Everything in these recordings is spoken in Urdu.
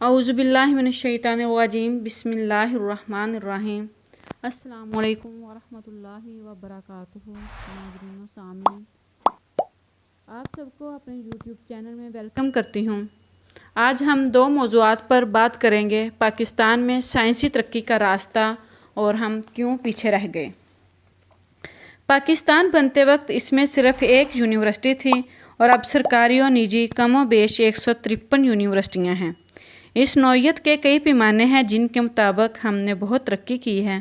اعوذ باللہ من الشیطان الرجیم بسم اللہ الرحمن الرحیم۔ السلام علیکم ورحمۃ اللہ وبرکاتہ۔ ناظرین و سامعین، آپ سب کو اپنے یوٹیوب چینل میں ویلکم کرتی ہوں۔ آج ہم دو موضوعات پر بات کریں گے: پاکستان میں سائنسی ترقی کا راستہ اور ہم کیوں پیچھے رہ گئے۔ پاکستان بنتے وقت اس میں صرف ایک یونیورسٹی تھی اور اب سرکاری اور نجی کم و بیش 153 یونیورسٹیاں ہیں۔ اس نوعیت کے کئی پیمانے ہیں جن کے مطابق ہم نے بہت ترقی کی ہے،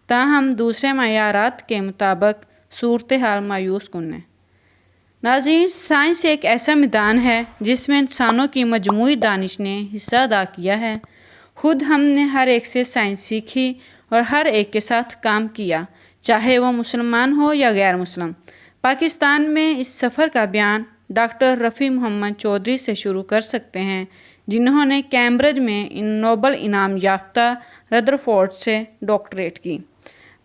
تاہم دوسرے معیارات کے مطابق صورتحال مایوس کن ہے۔ ناظرین، سائنس ایک ایسا میدان ہے جس میں انسانوں کی مجموعی دانش نے حصہ ادا کیا ہے۔ خود ہم نے ہر ایک سے سائنس سیکھی اور ہر ایک کے ساتھ کام کیا، چاہے وہ مسلمان ہو یا غیر مسلم۔ پاکستان میں اس سفر کا بیان ڈاکٹر رفیع محمد چودھری سے شروع کر سکتے ہیں، جنہوں نے کیمبرج میں نوبل انعام یافتہ ردرفورڈ سے ڈاکٹریٹ کی۔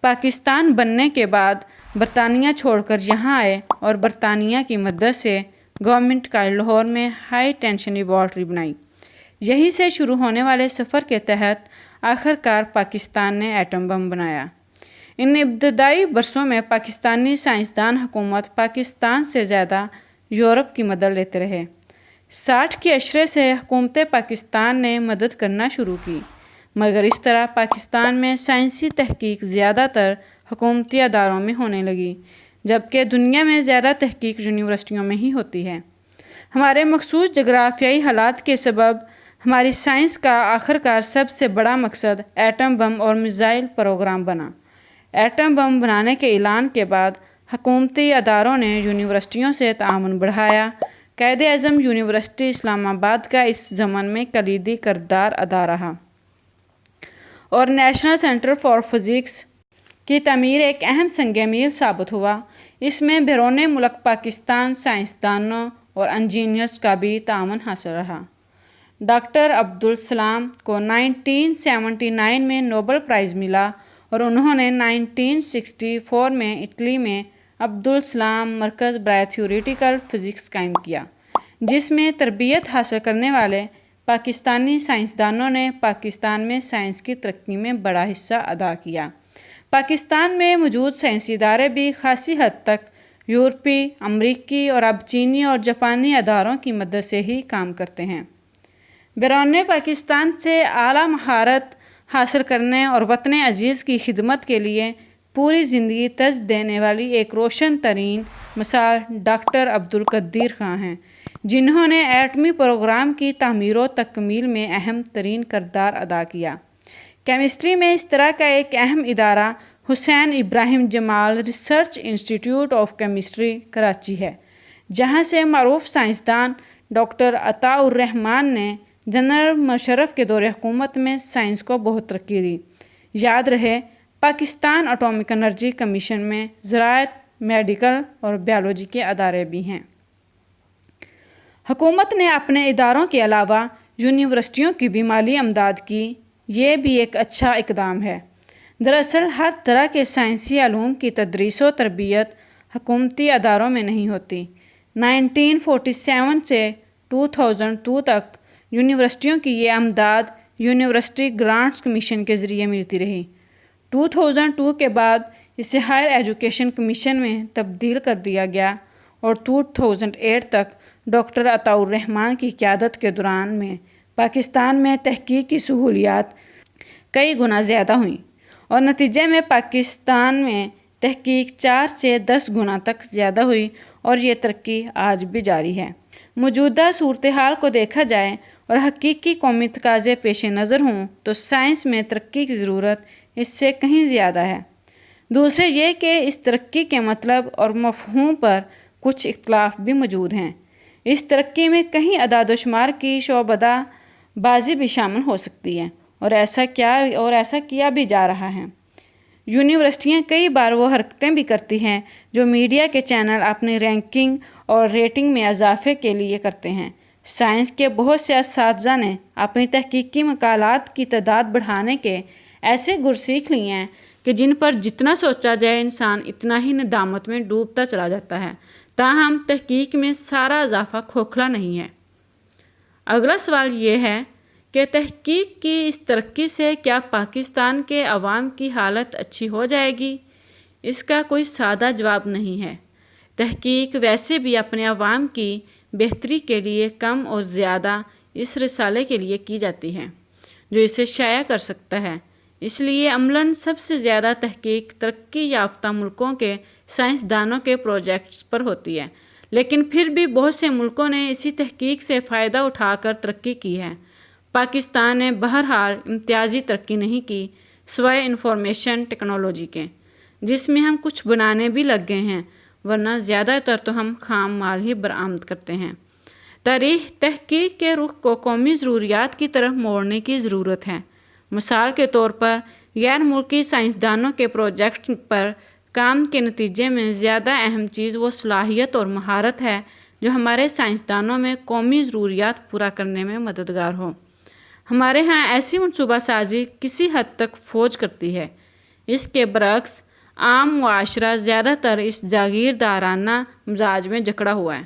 پاکستان بننے کے بعد برطانیہ چھوڑ کر یہاں آئے اور برطانیہ کی مدد سے گورنمنٹ کا لاہور میں ہائی ٹینشن لیبارٹری بنائی۔ یہیں سے شروع ہونے والے سفر کے تحت آخر کار پاکستان نے ایٹم بم بنایا۔ ان ابتدائی برسوں میں پاکستانی سائنسدان حکومت پاکستان سے زیادہ یورپ کی مدد لیتے رہے۔ 60 کے عشرے سے حکومت پاکستان نے مدد کرنا شروع کی، مگر اس طرح پاکستان میں سائنسی تحقیق زیادہ تر حکومتی اداروں میں ہونے لگی، جبکہ دنیا میں زیادہ تحقیق یونیورسٹیوں میں ہی ہوتی ہے۔ ہمارے مخصوص جغرافیائی حالات کے سبب ہماری سائنس کا آخر کار سب سے بڑا مقصد ایٹم بم اور میزائل پروگرام بنا۔ ایٹم بم بنانے کے اعلان کے بعد حکومتی اداروں نے یونیورسٹیوں سے تعاون بڑھایا۔ قائد اعظم یونیورسٹی اسلام آباد کا اس ضمن میں کلیدی کردار ادا رہا اور نیشنل سینٹر فار فزکس کی تعمیر ایک اہم سنگ میل ثابت ہوا۔ اس میں بیرون ملک پاکستان سائنسدانوں اور انجینئرز کا بھی تعاون حاصل رہا۔ ڈاکٹر عبدالسلام کو 1979 میں نوبل پرائز ملا اور انہوں نے 1964 میں اٹلی میں عبدالسلام مرکز برائے تھیوریٹیکل فزکس قائم کیا، جس میں تربیت حاصل کرنے والے پاکستانی سائنسدانوں نے پاکستان میں سائنس کی ترقی میں بڑا حصہ ادا کیا۔ پاکستان میں موجود سائنسی ادارے بھی خاصی حد تک یورپی، امریکی اور اب چینی اور جاپانی اداروں کی مدد سے ہی کام کرتے ہیں۔ بیرون پاکستان سے اعلیٰ مہارت حاصل کرنے اور وطن عزیز کی خدمت کے لیے پوری زندگی ترج دینے والی ایک روشن ترین مثال ڈاکٹر عبدالقدیر خان ہیں، جنہوں نے ایٹمی پروگرام کی تعمیر و تکمیل میں اہم ترین کردار ادا کیا۔ کیمسٹری میں اس طرح کا ایک اہم ادارہ حسین ابراہیم جمال ریسرچ انسٹی ٹیوٹ آف کیمسٹری کراچی ہے، جہاں سے معروف سائنسدان ڈاکٹر عطاء الرحمن نے جنرل مشرف کے دور حکومت میں سائنس کو بہت ترقی دی۔ یاد رہے، پاکستان اٹامک انرجی کمیشن میں زراعت، میڈیکل اور بیالوجی کے ادارے بھی ہیں۔ حکومت نے اپنے اداروں کے علاوہ یونیورسٹیوں کی بھی مالی امداد کی، یہ بھی ایک اچھا اقدام ہے۔ دراصل ہر طرح کے سائنسی علوم کی تدریس و تربیت حکومتی اداروں میں نہیں ہوتی۔ 1947 سے 2002 تک یونیورسٹیوں کی یہ امداد یونیورسٹی گرانٹس کمیشن کے ذریعے ملتی رہی۔ 2002 کے بعد اسے ہائر ایجوکیشن کمیشن میں تبدیل کر دیا گیا اور 2008 تک ڈاکٹر عطاء الرحمن کی قیادت کے دوران میں پاکستان میں تحقیق کی سہولیات کئی گنا زیادہ ہوئیں اور نتیجے میں پاکستان میں تحقیق 4 سے 10 گنا تک زیادہ ہوئی اور یہ ترقی آج بھی جاری ہے۔ موجودہ صورتحال کو دیکھا جائے اور حقیقی قومی تقاضے پیش نظر ہوں تو سائنس میں ترقی کی ضرورت اس سے کہیں زیادہ ہے۔ دوسرے یہ کہ اس ترقی کے مطلب اور مفہوم پر کچھ اختلاف بھی موجود ہیں۔ اس ترقی میں کہیں اعداد و شمار کی شعبدہ بازی بھی شامل ہو سکتی ہے اور ایسا کیا بھی جا رہا ہے۔ یونیورسٹیاں کئی بار وہ حرکتیں بھی کرتی ہیں جو میڈیا کے چینل اپنی رینکنگ اور ریٹنگ میں اضافے کے لیے کرتے ہیں۔ سائنس کے بہت سے اساتذہ نے اپنی تحقیقی مقالات کی تعداد بڑھانے کے ایسے گر سیکھ لیے ہیں کہ جن پر جتنا سوچا جائے انسان اتنا ہی ندامت میں ڈوبتا چلا جاتا ہے، تاہم تحقیق میں سارا اضافہ کھوکھلا نہیں ہے۔ اگلا سوال یہ ہے کہ تحقیق کی اس ترقی سے کیا پاکستان کے عوام کی حالت اچھی ہو جائے گی؟ اس کا کوئی سادہ جواب نہیں ہے۔ تحقیق ویسے بھی اپنے عوام کی بہتری کے لیے کم اور زیادہ اس رسالے کے لیے کی جاتی ہے جو اسے شائع کر سکتا ہے۔ اس لیے عملاً سب سے زیادہ تحقیق ترقی یافتہ ملکوں کے سائنسدانوں کے پروجیکٹس پر ہوتی ہے، لیکن پھر بھی بہت سے ملکوں نے اسی تحقیق سے فائدہ اٹھا کر ترقی کی ہے۔ پاکستان نے بہرحال امتیازی ترقی نہیں کی سوائے انفارمیشن ٹیکنالوجی کے، جس میں ہم کچھ بنانے بھی لگ گئے ہیں، ورنہ زیادہ تر تو ہم خام مال ہی برآمد کرتے ہیں۔ تحقیق کے رخ کو قومی ضروریات کی طرف موڑنے کی ضرورت ہے۔ مثال کے طور پر غیر ملکی سائنسدانوں کے پروجیکٹ پر کام کے نتیجے میں زیادہ اہم چیز وہ صلاحیت اور مہارت ہے جو ہمارے سائنسدانوں میں قومی ضروریات پورا کرنے میں مددگار ہو۔ ہمارے ہاں ایسی منصوبہ سازی کسی حد تک فوج کرتی ہے۔ اس کے برعکس عام معاشرہ زیادہ تر اس جاگیردارانہ مزاج میں جکڑا ہوا ہے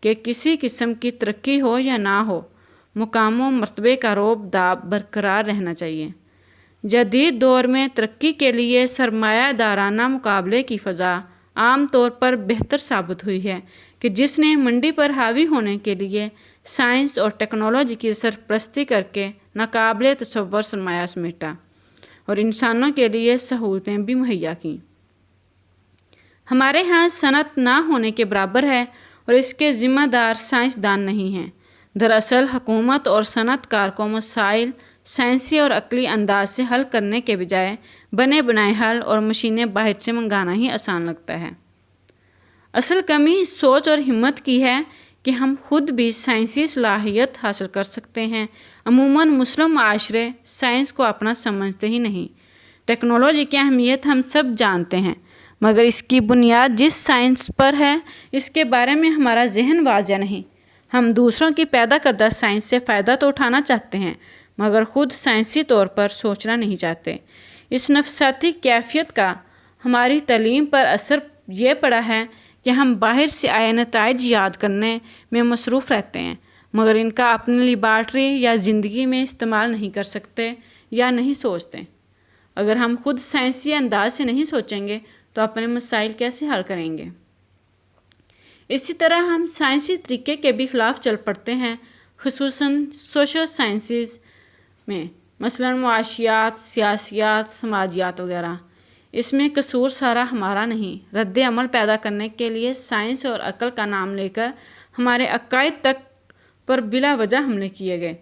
کہ کسی قسم کی ترقی ہو یا نہ ہو، مقام و مرتبے کا رعب داب برقرار رہنا چاہیے۔ جدید دور میں ترقی کے لیے سرمایہ دارانہ مقابلے کی فضا عام طور پر بہتر ثابت ہوئی ہے کہ جس نے منڈی پر حاوی ہونے کے لیے سائنس اور ٹیکنالوجی کی سرپرستی کر کے ناقابل تصور سرمایہ سمیٹا اور انسانوں کے لیے سہولتیں بھی مہیا کیں۔ ہمارے ہاں صنعت نہ ہونے کے برابر ہے اور اس کے ذمہ دار سائنسدان نہیں ہیں۔ دراصل حکومت اور صنعت کار کو مسائل سائنسی اور عقلی انداز سے حل کرنے کے بجائے بنے بنائے حل اور مشینیں باہر سے منگانا ہی آسان لگتا ہے۔ اصل کمی سوچ اور ہمت کی ہے کہ ہم خود بھی سائنسی صلاحیت حاصل کر سکتے ہیں۔ عموماً مسلم معاشرے سائنس کو اپنا سمجھتے ہی نہیں۔ ٹیکنالوجی کی اہمیت ہم سب جانتے ہیں، مگر اس کی بنیاد جس سائنس پر ہے اس کے بارے میں ہمارا ذہن واضح نہیں۔ ہم دوسروں کی پیدا کردہ سائنس سے فائدہ تو اٹھانا چاہتے ہیں، مگر خود سائنسی طور پر سوچنا نہیں چاہتے۔ اس نفسیاتی کیفیت کا ہماری تعلیم پر اثر یہ پڑا ہے کہ ہم باہر سے آئے نتائج یاد کرنے میں مصروف رہتے ہیں، مگر ان کا اپنی لیبارٹری یا زندگی میں استعمال نہیں کر سکتے یا نہیں سوچتے۔ اگر ہم خود سائنسی انداز سے نہیں سوچیں گے تو اپنے مسائل کیسے حل کریں گے؟ اسی طرح ہم سائنسی طریقے کے بھی خلاف چل پڑتے ہیں، خصوصاً سوشل سائنسز میں، مثلاً معاشیات، سیاسیات، سماجیات وغیرہ۔ اس میں قصور سارا ہمارا نہیں۔ رد عمل پیدا کرنے کے لیے سائنس اور عقل کا نام لے کر ہمارے عقائد تک پر بلا وجہ حملے کیے گئے۔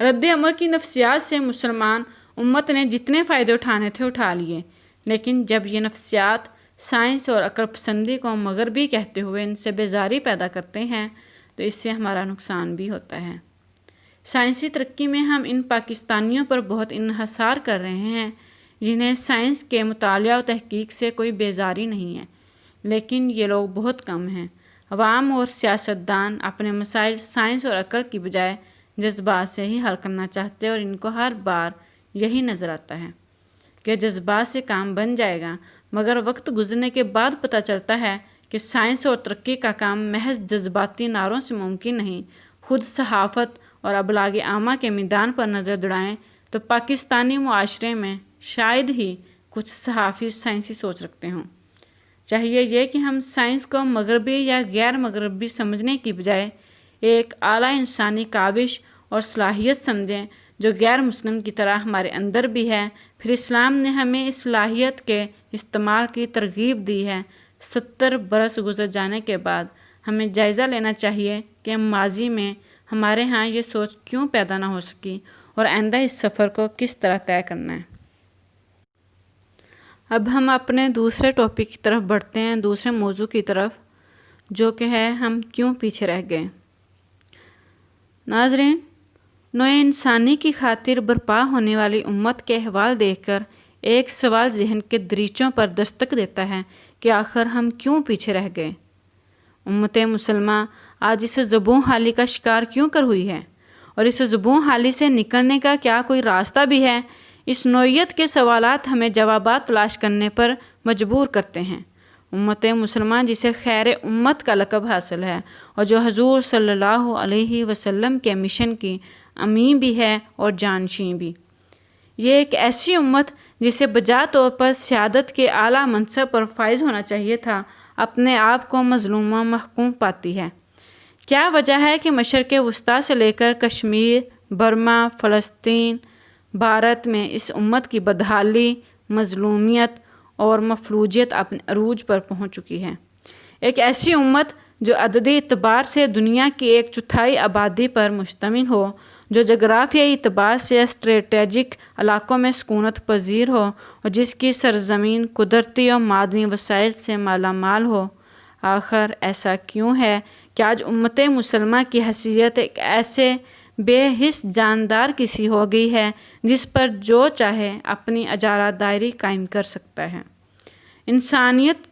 رد عمل کی نفسیات سے مسلمان امت نے جتنے فائدے اٹھانے تھے اٹھا لیے، لیکن جب یہ نفسیات سائنس اور عقل پسندی کو مغربی کہتے ہوئے ان سے بیزاری پیدا کرتے ہیں تو اس سے ہمارا نقصان بھی ہوتا ہے۔ سائنسی ترقی میں ہم ان پاکستانیوں پر بہت انحصار کر رہے ہیں جنہیں سائنس کے مطالعہ و تحقیق سے کوئی بیزاری نہیں ہے، لیکن یہ لوگ بہت کم ہیں۔ عوام اور سیاستدان اپنے مسائل سائنس اور عقل کی بجائے جذبات سے ہی حل کرنا چاہتے ہیں، اور ان کو ہر بار یہی نظر آتا ہے کہ جذبات سے کام بن جائے گا، مگر وقت گزرنے کے بعد پتہ چلتا ہے کہ سائنس اور ترقی کا کام محض جذباتی نعروں سے ممکن نہیں۔ خود صحافت اور ابلاغ عامہ کے میدان پر نظر دوڑائیں تو پاکستانی معاشرے میں شاید ہی کچھ صحافی سائنسی سوچ رکھتے ہوں۔ چاہیے یہ کہ ہم سائنس کو مغربی یا غیر مغربی سمجھنے کی بجائے ایک اعلیٰ انسانی کاوش اور صلاحیت سمجھیں جو غیر مسلم کی طرح ہمارے اندر بھی ہے۔ پھر اسلام نے ہمیں اس صلاحیت کے استعمال کی ترغیب دی ہے۔ 70 برس گزر جانے کے بعد ہمیں جائزہ لینا چاہیے کہ ماضی میں ہمارے ہاں یہ سوچ کیوں پیدا نہ ہو سکی اور آئندہ اس سفر کو کس طرح طے کرنا ہے۔ اب ہم اپنے دوسرے ٹاپک کی طرف بڑھتے ہیں، دوسرے موضوع کی طرف، جو کہ ہے ہم کیوں پیچھے رہ گئے۔ ناظرین، نوع انسانی کی خاطر برپا ہونے والی امت کے احوال دیکھ کر ایک سوال ذہن کے دریچوں پر دستک دیتا ہے کہ آخر ہم کیوں پیچھے رہ گئے؟ امت مسلمہ آج اس زبوں حالی کا شکار کیوں کر ہوئی ہے، اور اس زبوں حالی سے نکلنے کا کیا کوئی راستہ بھی ہے؟ اس نوعیت کے سوالات ہمیں جوابات تلاش کرنے پر مجبور کرتے ہیں۔ امت مسلمہ جسے خیر امت کا لقب حاصل ہے اور جو حضور صلی اللہ علیہ وسلم کے مشن کی امین بھی ہے اور جانشین بھی۔ یہ ایک ایسی امت جسے بجا طور پر سیادت کے اعلیٰ منصب پر فائز ہونا چاہیے تھا، اپنے آپ کو مظلومہ محکوم پاتی ہے۔ کیا وجہ ہے کہ مشرق وسطیٰ سے لے کر کشمیر، برما، فلسطین، بھارت میں اس امت کی بدحالی، مظلومیت اور مفلوجیت اپنے عروج پر پہنچ چکی ہے۔ ایک ایسی امت جو عددی اعتبار سے دنیا کی 1/4 آبادی پر مشتمل ہو، جو جغرافیائی اعتبار سے اسٹریٹجک علاقوں میں سکونت پذیر ہو اور جس کی سرزمین قدرتی اور معدنی وسائل سے مالا مال ہو۔ آخر ایسا کیوں ہے کہ آج امت مسلمہ کی حیثیت ایک ایسے بے حس جاندار کسی ہو گئی ہے جس پر جو چاہے اپنی اجارہ داری قائم کر سکتا ہے؟ انسانیت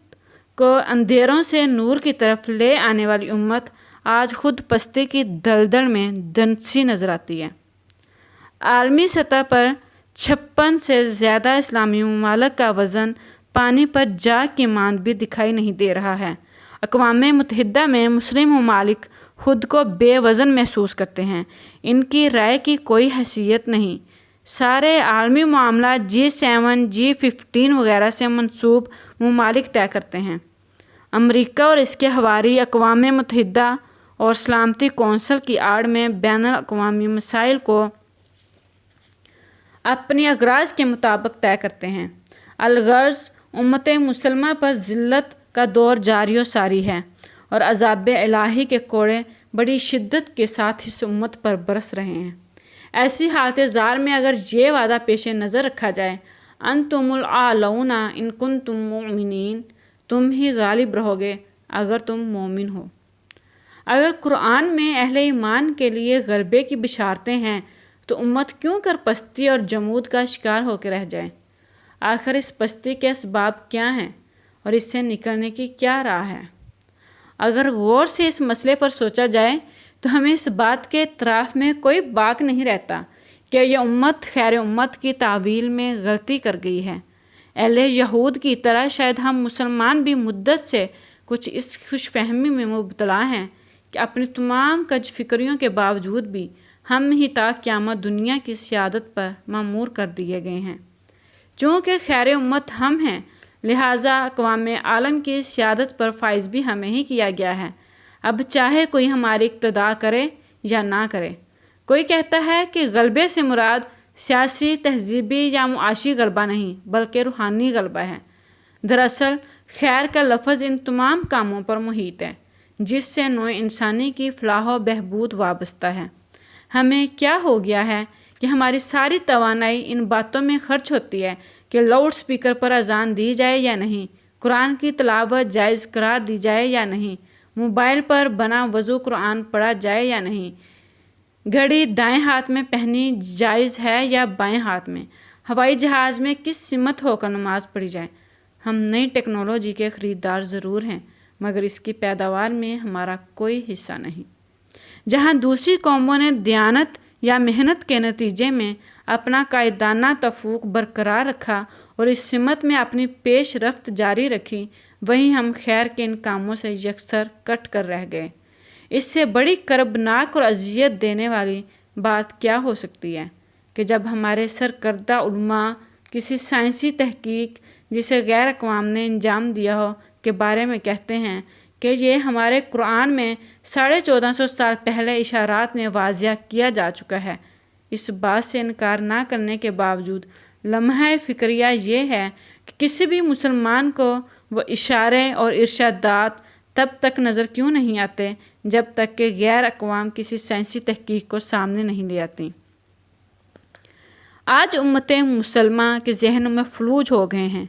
کو اندھیروں سے نور کی طرف لے آنے والی امت آج خود پستی کی دلدل میں دنسی نظر آتی ہے۔ عالمی سطح پر 56 سے زیادہ اسلامی ممالک کا وزن پانی پر جاگ کی ماند بھی دکھائی نہیں دے رہا ہے۔ اقوام متحدہ میں مسلم ممالک خود کو بے وزن محسوس کرتے ہیں، ان کی رائے کی کوئی حیثیت نہیں۔ سارے عالمی معاملات G7، G15 وغیرہ سے منسوب ممالک طے کرتے ہیں۔ امریکہ اور اس کے حواری اقوام متحدہ اور سلامتی کونسل کی آڑ میں بین الاقوامی مسائل کو اپنی اغراض کے مطابق طے کرتے ہیں۔ الغرض امت مسلمہ پر ذلت کا دور جاری و ساری ہے اور عذاب الہی کے کوڑے بڑی شدت کے ساتھ اس امت پر برس رہے ہیں۔ ایسی حالت زار میں اگر یہ وعدہ پیش نظر رکھا جائے انتم الاعلون ان کنتم مؤمنین، تم ہی غالب رہو گے اگر تم مومن ہو۔ اگر قرآن میں اہل ایمان کے لیے غلبے کی بشارتیں ہیں تو امت کیوں کر پستی اور جمود کا شکار ہو کے رہ جائے؟ آخر اس پستی کے اسباب کیا ہیں اور اس سے نکلنے کی کیا راہ ہے؟ اگر غور سے اس مسئلے پر سوچا جائے تو ہمیں اس بات کے اعتراف میں کوئی باک نہیں رہتا کہ یہ امت خیر امت کی تعویل میں غلطی کر گئی ہے۔ اہل یہود کی طرح شاید ہم مسلمان بھی مدت سے کچھ اس خوش فہمی میں مبتلا ہیں کہ اپنی تمام کج فکریوں کے باوجود بھی ہم ہی تا قیامت دنیا کی سیادت پر مامور کر دیے گئے ہیں۔ چونکہ خیر امت ہم ہیں لہٰذا اقوام عالم کی سیادت پر فائز بھی ہمیں ہی کیا گیا ہے، اب چاہے کوئی ہماری اقتدا کرے یا نہ کرے۔ کوئی کہتا ہے کہ غلبے سے مراد سیاسی، تہذیبی یا معاشی غلبہ نہیں بلکہ روحانی غلبہ ہے۔ دراصل خیر کا لفظ ان تمام کاموں پر محیط ہے جس سے نوع انسانی کی فلاح و بہبود وابستہ ہے۔ ہمیں کیا ہو گیا ہے کہ ہماری ساری توانائی ان باتوں میں خرچ ہوتی ہے کہ لاؤڈ سپیکر پر اذان دی جائے یا نہیں، قرآن کی تلاوت جائز قرار دی جائے یا نہیں، موبائل پر بنا وضو قرآن پڑھا جائے یا نہیں، گھڑی دائیں ہاتھ میں پہنی جائز ہے یا بائیں ہاتھ میں، ہوائی جہاز میں کس سمت ہو کر نماز پڑھی جائے۔ ہم نئی ٹیکنالوجی کے خریدار ضرور ہیں مگر اس کی پیداوار میں ہمارا کوئی حصہ نہیں۔ جہاں دوسری قوموں نے دیانت یا محنت کے نتیجے میں اپنا قائدانہ تفوق برقرار رکھا اور اس سمت میں اپنی پیش رفت جاری رکھی، وہیں ہم خیر کے ان کاموں سے یکسر کٹ کر رہ گئے۔ اس سے بڑی کربناک اور اذیت دینے والی بات کیا ہو سکتی ہے کہ جب ہمارے سرکردہ علماء کسی سائنسی تحقیق جسے غیر اقوام نے انجام دیا ہو کے بارے میں کہتے ہیں کہ یہ ہمارے قرآن میں 1450 سال پہلے اشارات میں واضح کیا جا چکا ہے، اس بات سے انکار نہ کرنے کے باوجود لمحہ فکریہ یہ ہے کہ کسی بھی مسلمان کو وہ اشارے اور ارشادات تب تک نظر کیوں نہیں آتے جب تک کہ غیر اقوام کسی سائنسی تحقیق کو سامنے نہیں لے آتی۔ آج امت مسلمہ کے ذہنوں میں فلوج ہو گئے ہیں،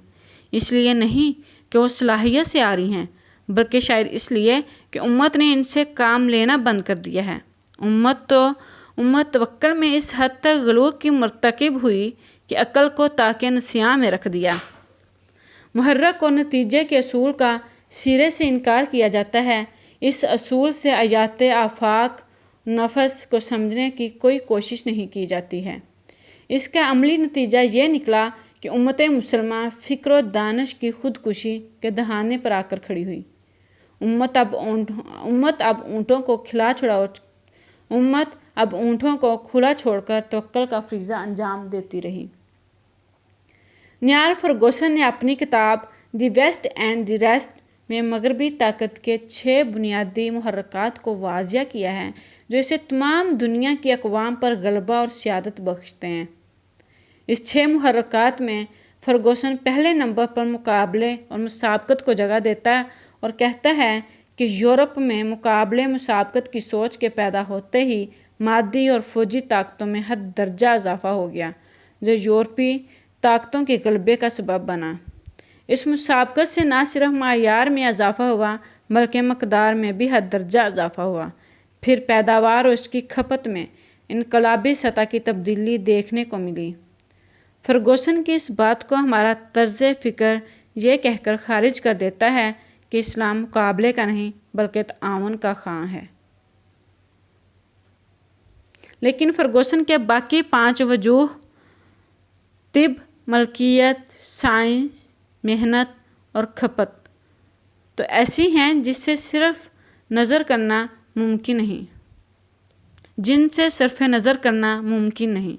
اس لیے نہیں کہ وہ صلاحیت سے آ رہی ہیں بلکہ شاید اس لیے کہ امت نے ان سے کام لینا بند کر دیا ہے۔ امت توکل میں اس حد تک غلو کی مرتکب ہوئی کہ عقل کو تاکہ نسیاں میں رکھ دیا۔ محرک اور نتیجے کے اصول کا سرے سے انکار کیا جاتا ہے، اس اصول سے آیات آفاق نفس کو سمجھنے کی کوئی کوشش نہیں کی جاتی ہے۔ اس کا عملی نتیجہ یہ نکلا کہ امت مسلمہ فکر و دانش کی خودکشی کے دہانے پر آ کر کھڑی ہوئی۔ امت اب اونٹوں کو کھلا چھڑا امت اب اونٹوں کو کھلا چھوڑ کر توکل کا فریضہ انجام دیتی رہی۔ نیال فرگوسن نے اپنی کتاب دی ویسٹ اینڈ دی ریسٹ میں مغربی طاقت کے 6 بنیادی محرکات کو واضح کیا ہے جو اسے تمام دنیا کی اقوام پر غلبہ اور سیادت بخشتے ہیں۔ اس 6 محرکات میں فرگوسن پہلے نمبر پر مقابلے اور مسابقت کو جگہ دیتا ہے اور کہتا ہے کہ یورپ میں مقابلے مسابقت کی سوچ کے پیدا ہوتے ہی مادی اور فوجی طاقتوں میں حد درجہ اضافہ ہو گیا جو یورپی طاقتوں کے غلبے کا سبب بنا۔ اس مسابقت سے نہ صرف معیار میں اضافہ ہوا بلکہ مقدار میں بھی حد درجہ اضافہ ہوا۔ پھر پیداوار اور اس کی کھپت میں انقلابی سطح کی تبدیلی دیکھنے کو ملی۔ فرگوسن کی اس بات کو ہمارا طرز فکر یہ کہہ کر خارج کر دیتا ہے کہ اسلام مقابلے کا نہیں بلکہ تعاون کا خواہاں ہے۔ لیکن فرگوسن کے باقی 5 وجوہ طب، ملکیت، سائنس، محنت اور کھپت تو ایسی ہیں جن سے صرف نظر کرنا ممکن نہیں۔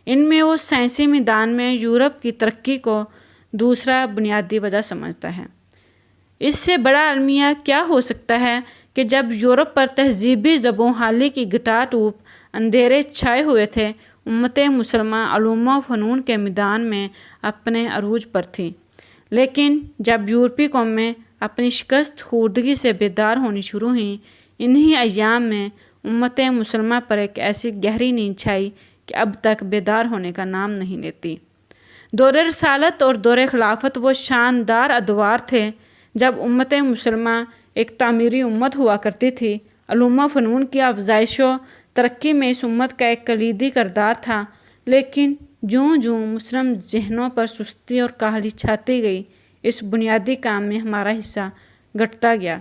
ان میں وہ سائنسی میدان میں یورپ کی ترقی کو دوسرا بنیادی وجہ سمجھتا ہے۔ اس سے بڑا المیہ کیا ہو سکتا ہے کہ جب یورپ پر تہذیبی زبوں حالی کی گٹا ٹوپ اندھیرے چھائے ہوئے تھے، امت مسلمہ علوم و فنون کے میدان میں اپنے عروج پر تھی، لیکن جب یورپی قومیں اپنی شکست خوردگی سے بیدار ہونی شروع ہوئیں، انہی ایام میں امت مسلمہ پر ایک ایسی گہری نیند چھائی کہ اب تک بیدار ہونے کا نام نہیں لیتی۔ دور رسالت اور دور خلافت وہ شاندار ادوار تھے جب امت مسلمہ ایک تعمیری امت ہوا کرتی تھی۔ علوم و فنون کی افزائش و ترقی میں اس امت کا ایک کلیدی کردار تھا، لیکن جوں جوں مسلم ذہنوں پر سستی اور کاہلی چھاتی گئی، اس بنیادی کام میں ہمارا حصہ گھٹتا گیا،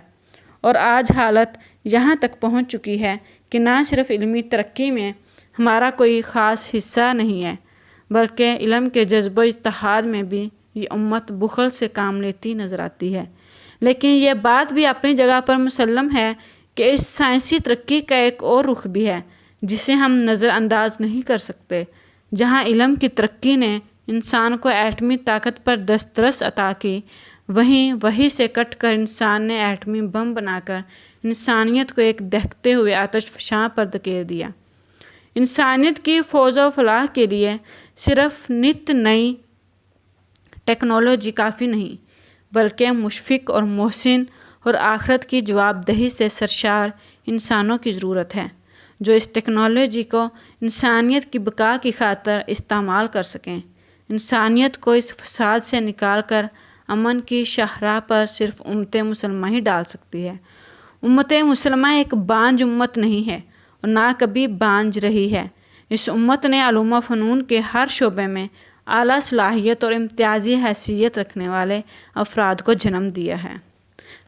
اور آج حالت یہاں تک پہنچ چکی ہے کہ نہ صرف علمی ترقی میں ہمارا کوئی خاص حصہ نہیں ہے، بلکہ علم کے جذب و اجتہاد میں بھی یہ امت بخل سے کام لیتی نظر آتی ہے۔ لیکن یہ بات بھی اپنی جگہ پر مسلم ہے کہ اس سائنسی ترقی کا ایک اور رخ بھی ہے جسے ہم نظر انداز نہیں کر سکتے۔ جہاں علم کی ترقی نے انسان کو ایٹمی طاقت پر دسترس عطا کی، وہیں وہی سے کٹ کر انسان نے ایٹمی بم بنا کر انسانیت کو ایک دہکتے ہوئے آتش فشاں پر دھکیل دیا۔ انسانیت کی فوز و فلاح کے لیے صرف نت نئی ٹیکنالوجی کافی نہیں، بلکہ مشفق اور محسن اور آخرت کی جواب دہی سے سرشار انسانوں کی ضرورت ہے، جو اس ٹیکنالوجی کو انسانیت کی بقا کی خاطر استعمال کر سکیں۔ انسانیت کو اس فساد سے نکال کر امن کی شاہراہ پر صرف امت مسلمہ ہی ڈال سکتی ہے۔ امت مسلمہ ایک بانجھ امت نہیں ہے اور نہ کبھی بانجھ رہی ہے۔ اس امت نے علوم و فنون کے ہر شعبے میں اعلیٰ صلاحیت اور امتیازی حیثیت رکھنے والے افراد کو جنم دیا ہے۔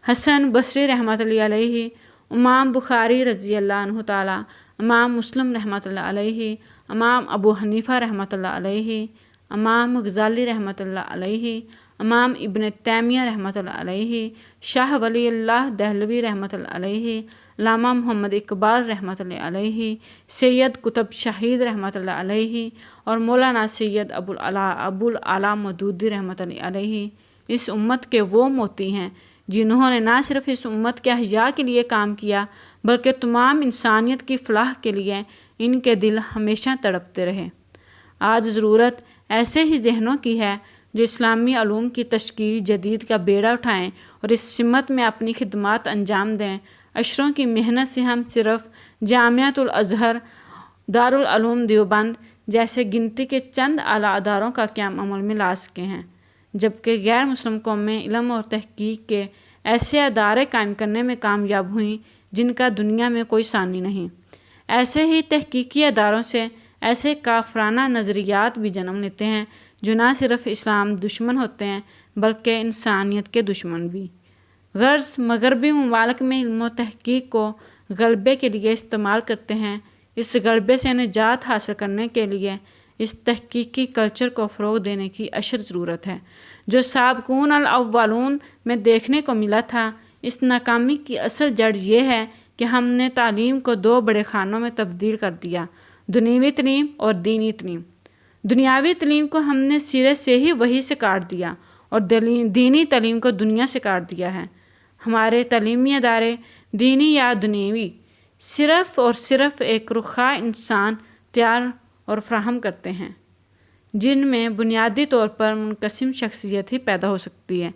حسن بصری رحمۃ اللہ علیہ، امام بخاری رضی اللہ عنہ تعالیٰ، امام مسلم رحمۃ اللہ علیہ، امام ابو حنیفہ رحمۃ اللہ علیہ، امام غزالی رحمۃ اللہ علیہ، امام ابن تیمیہ رحمۃ اللہ علیہ، شاہ ولی اللہ دہلوی رحمۃ اللہ علیہ، علامہ محمد اقبال رحمۃ اللہ علیہ، سید قطب شہید رحمۃ اللہ علیہ اور مولانا سید ابو العلا مودودی رحمۃ اللہ علیہ اس امت کے وہ موتی ہیں جنہوں نے نہ صرف اس امت کے احیاء کے لیے کام کیا بلکہ تمام انسانیت کی فلاح کے لیے ان کے دل ہمیشہ تڑپتے رہے۔ آج ضرورت ایسے ہی ذہنوں کی ہے جو اسلامی علوم کی تشکیل جدید کا بیڑا اٹھائیں اور اس سمت میں اپنی خدمات انجام دیں۔ عشروں کی محنت سے ہم صرف جامعۃ الازہر، دارالعلوم دیوبند جیسے گنتی کے چند اعلیٰ اداروں کا قیام عمل میں لا سکے ہیں، جبکہ غیر مسلم قومیں علم اور تحقیق کے ایسے ادارے قائم کرنے میں کامیاب ہوئیں جن کا دنیا میں کوئی ثانی نہیں۔ ایسے ہی تحقیقی اداروں سے ایسے کافرانہ نظریات بھی جنم لیتے ہیں جو نہ صرف اسلام دشمن ہوتے ہیں بلکہ انسانیت کے دشمن بھی۔ غرض مغربی ممالک میں علم و تحقیق کو غلبے کے لیے استعمال کرتے ہیں۔ اس غلبے سے نجات حاصل کرنے کے لیے اس تحقیقی کلچر کو فروغ دینے کی اشد ضرورت ہے جو سابقون الاولون میں دیکھنے کو ملا تھا۔ اس ناکامی کی اصل جڑ یہ ہے کہ ہم نے تعلیم کو 2 بڑے خانوں میں تبدیل کر دیا: دنیوی تعلیم اور دینی تعلیم۔ دنیاوی تعلیم کو ہم نے سرے سے ہی وحی سے کاٹ دیا اور دینی تعلیم کو دنیا سے کاٹ دیا ہے۔ ہمارے تعلیمی ادارے دینی یا دنیوی صرف اور صرف ایک رخّا انسان تیار اور فراہم کرتے ہیں جن میں بنیادی طور پر منقسم شخصیت ہی پیدا ہو سکتی ہے۔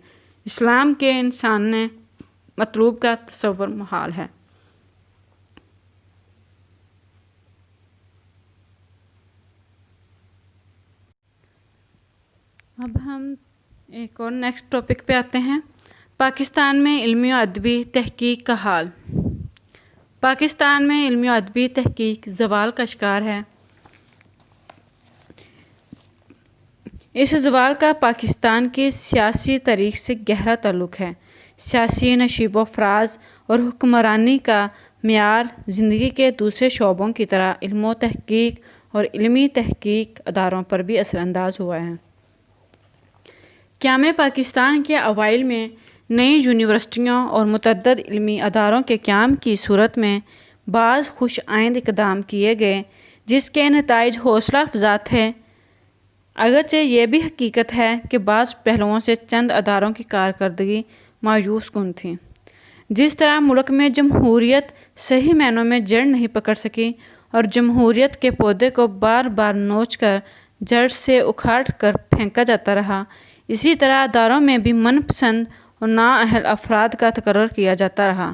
اسلام کے انسان مطلوب کا تصور محال ہے۔ اب ہم ایک اور نیکسٹ ٹاپک پہ آتے ہیں: پاکستان میں علمی و ادبی تحقیق کا حال۔ پاکستان میں علمی و ادبی تحقیق زوال کا شکار ہے۔ اس زوال کا پاکستان کی سیاسی تاریخ سے گہرا تعلق ہے۔ سیاسی نشیب و فراز اور حکمرانی کا معیار زندگی کے دوسرے شعبوں کی طرح علم و تحقیق اور علمی تحقیق اداروں پر بھی اثر انداز ہوا ہے۔ قیام پاکستان کے اوائل میں نئی یونیورسٹیوں اور متعدد علمی اداروں کے قیام کی صورت میں بعض خوش آئند اقدام کیے گئے جس کے نتائج حوصلہ افزا تھے، اگرچہ یہ بھی حقیقت ہے کہ بعض پہلوؤں سے چند اداروں کی کارکردگی مایوس کن تھی۔ جس طرح ملک میں جمہوریت صحیح معنوں میں جڑ نہیں پکڑ سکی اور جمہوریت کے پودے کو بار بار نوچ کر جڑ سے اکھاڑ کر پھینکا جاتا رہا، اسی طرح اداروں میں بھی من پسند اور نااہل افراد کا تقرر کیا جاتا رہا،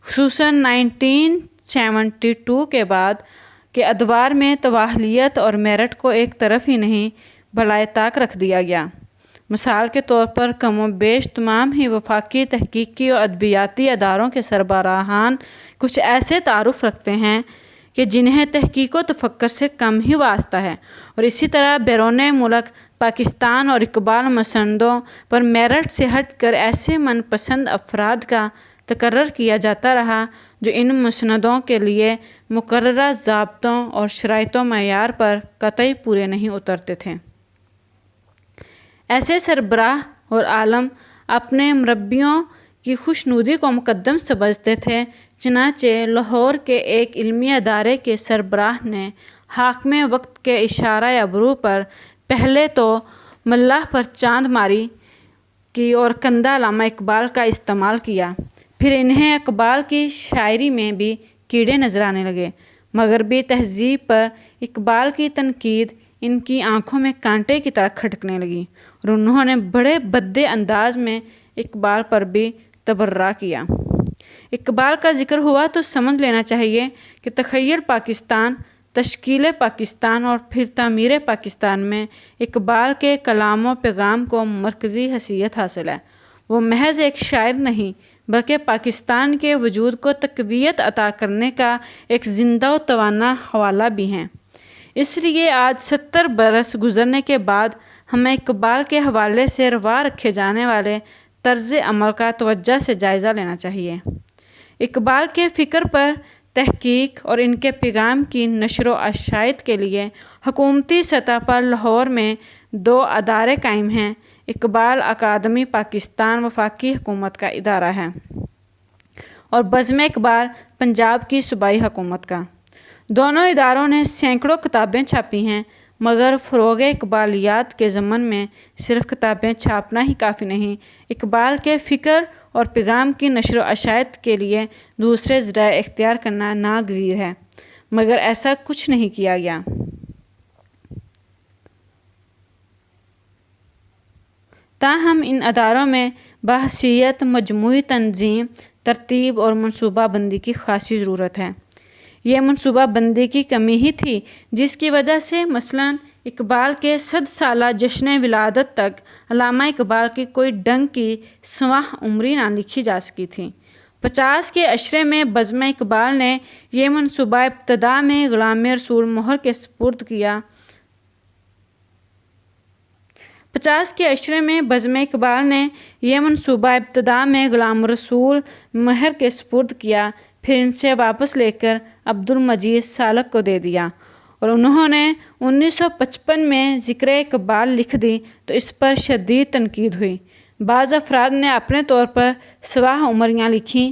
خصوصاً 1972 کے بعد کے ادوار میں تواہلیت اور میرٹ کو ایک طرف ہی نہیں بالائے طاق رکھ دیا گیا۔ مثال کے طور پر کم و بیش تمام ہی وفاقی تحقیقی و ادبیاتی اداروں کے سربراہان کچھ ایسے تعارف رکھتے ہیں کہ جنہیں تحقیق و تفکر سے کم ہی واسطہ ہے، اور اسی طرح بیرون ملک پاکستان اور اقبال مسندوں پر میرٹ سے ہٹ کر ایسے من پسند افراد کا تقرر کیا جاتا رہا جو ان مسندوں کے لیے مقررہ ضابطوں اور شرائط و معیار پر قطعی پورے نہیں اترتے تھے۔ ایسے سربراہ اور عالم اپنے مربیوں کی خوشنودی کو مقدم سمجھتے تھے، چنانچہ لاہور کے ایک علمی ادارے کے سربراہ نے حاکم وقت کے اشارہ ابرو پر پہلے تو ملاح پر چاند ماری کی اور کندہ علامہ اقبال کا استعمال کیا، پھر انہیں اقبال کی شاعری میں بھی کیڑے نظر آنے لگے۔ مغربی تہذیب پر اقبال کی تنقید ان کی آنکھوں میں کانٹے کی طرح کھٹکنے لگی اور انہوں نے بڑے بھدے انداز میں اقبال پر بھی تبرہ کیا۔ اقبال کا ذکر ہوا تو سمجھ لینا چاہیے کہ تخیل پاکستان، تشکیل پاکستان اور پھر تعمیر پاکستان میں اقبال کے کلام و پیغام کو مرکزی حیثیت حاصل ہے۔ وہ محض ایک شاعر نہیں بلکہ پاکستان کے وجود کو تقویت عطا کرنے کا ایک زندہ و توانا حوالہ بھی ہیں۔ اس لیے آج 70 برس گزرنے کے بعد ہمیں اقبال کے حوالے سے روا رکھے جانے والے طرز عمل کا توجہ سے جائزہ لینا چاہیے۔ اقبال کے فکر پر تحقیق اور ان کے پیغام کی نشر و اشاعت کے لیے حکومتی سطح پر لاہور میں 2 ادارے قائم ہیں۔ اقبال اکادمی پاکستان وفاقی حکومت کا ادارہ ہے اور بزم اقبال پنجاب کی صوبائی حکومت کا۔ دونوں اداروں نے سینکڑوں کتابیں چھاپی ہیں، مگر فروغ اقبالیات کے ضمن میں صرف کتابیں چھاپنا ہی کافی نہیں، اقبال کے فکر اور پیغام کی نشر و اشاعت کے لیے دوسرے ذرائع اختیار کرنا ناگزیر ہے، مگر ایسا کچھ نہیں کیا گیا۔ تاہم ان اداروں میں بحیثیت مجموعی تنظیم، ترتیب اور منصوبہ بندی کی خاصی ضرورت ہے۔ یہ منصوبہ بندی کی کمی ہی تھی جس کی وجہ سے مثلاً اقبال کے 100 سالہ جشن ولادت تک علامہ اقبال کی کوئی ڈنگ کی سوانح عمری نہ لکھی جا سکی تھی۔ 50 کے عشرے میں بزم اقبال نے یہ منصوبہ ابتدا میں غلام رسول مہر کے سپرد کیا۔ 50 کے عشرے میں بزم اقبال نے یہ منصوبہ ابتدا میں غلام رسول مہر کے سپرد کیا، پھر ان سے واپس لے کر عبدالمجید سالک کو دے دیا، اور انہوں نے 1955 میں ذکر اقبال لکھ دی تو اس پر شدید تنقید ہوئی۔ بعض افراد نے اپنے طور پر سوانح عمریاں لکھیں،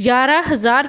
11,000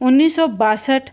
1962